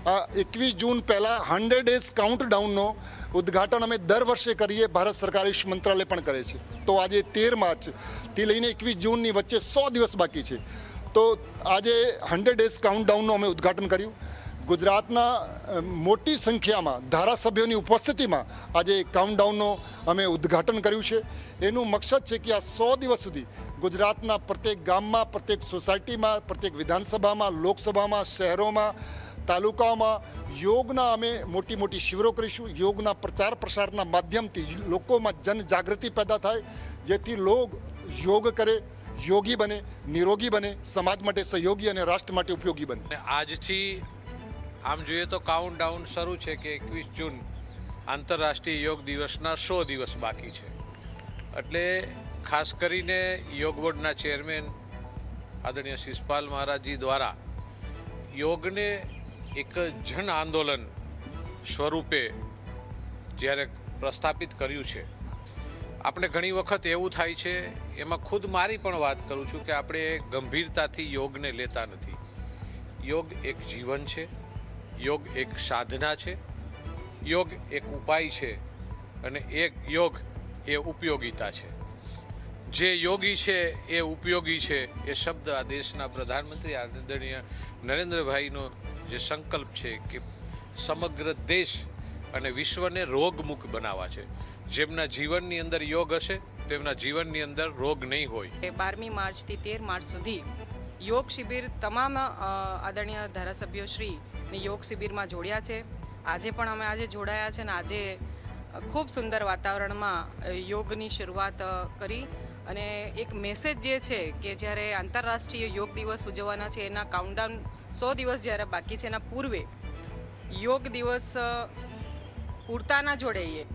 આ 21 જૂન પહેલાં 100 ડેઝ કાઉન્ટડાઉનનો ઉદ્ઘાટન અમે દર વર્ષે કરીએ, ભારત સરકાર આયુષ મંત્રાલય પણ કરે છે. તો આજે 13 માર્ચથી લઈને 21 જૂનની વચ્ચે 100 દિવસ બાકી છે. તો આજે 100 ડેઝ કાઉન્ટડાઉનનું અમે ઉદ્ઘાટન કર્યું. ગુજરાતના મોટી સંખ્યામાં ધારાસભ્યોની ઉપસ્થિતિમાં આજે કાઉન્ટડાઉનનો અમે ઉદ્ઘાટન કર્યું છે. એનું મકસદ છે કે આ 100 દિવસ સુધી ગુજરાતના પ્રત્યેક ગામમાં, પ્રત્યેક સોસાયટીમાં, પ્રત્યેક વિધાનસભામાં, લોકસભામાં, શહેરોમાં, તાલુકાઓમાં યોગના અમે મોટી મોટી શિબિરો કરીશું. યોગના પ્રચાર પ્રસારના માધ્યમથી લોકોમાં જનજાગૃતિ પેદા થાય, જેથી લોક યોગ કરે, યોગી બને, નિરોગી બને, સમાજ માટે સહયોગી અને રાષ્ટ્ર માટે ઉપયોગી બને. આજથી આમ જોઈએ તો કાઉન્ટડાઉન શરૂ છે કે 21 જૂન આંતરરાષ્ટ્રીય યોગ દિવસના 100 દિવસ બાકી છે. એટલે ખાસ કરીને યોગ બોર્ડના ચેરમેન આદરણીય શિષપાલ મહારાજજી દ્વારા યોગને એક જન આંદોલન સ્વરૂપે જ્યારે પ્રસ્થાપિત કર્યું છે. આપણે ઘણી વખત એવું થાય છે, એમાં ખુદ મારી પણ વાત કરું છું, કે આપણે ગંભીરતાથી યોગને લેતા નથી. યોગ એક જીવન છે, યોગ એક સાધના છે, યોગ એક ઉપાય છે, અને એક યોગ એ ઉપયોગિતા છે. જે યોગી છે એ ઉપયોગી છે, એ શબ્દ આ દેશના પ્રધાનમંત્રી આદરણીય નરેન્દ્રભાઈનો જે સંકલ્પ છે કે સમગ્ર દેશ અને વિશ્વને રોગમુક્ત બનાવવા છે. જેમના જીવનની અંદર યોગ હશે તેમના જીવનની અંદર રોગ નહીં હોય. 12મી માર્ચથી 13 માર્ચ સુધી યોગ શિબિર તમામ આદરણીય ધારાસભ્યો શ્રીની યોગ શિબિરમાં જોડ્યા છે. આજે પણ અમે જોડાયા છે, અને આજે ખૂબ સુંદર વાતાવરણમાં યોગની શરૂઆત કરી. અને એક મેસેજ જે છે કે જ્યારે આંતરરાષ્ટ્રીય યોગ દિવસ ઉજવવાના છે, એના કાઉન્ટડાઉન 100 દિવસ જ્યારે બાકી છે, એના પૂર્વે યોગ દિવસ પૂરતા ના જોડાઈએ.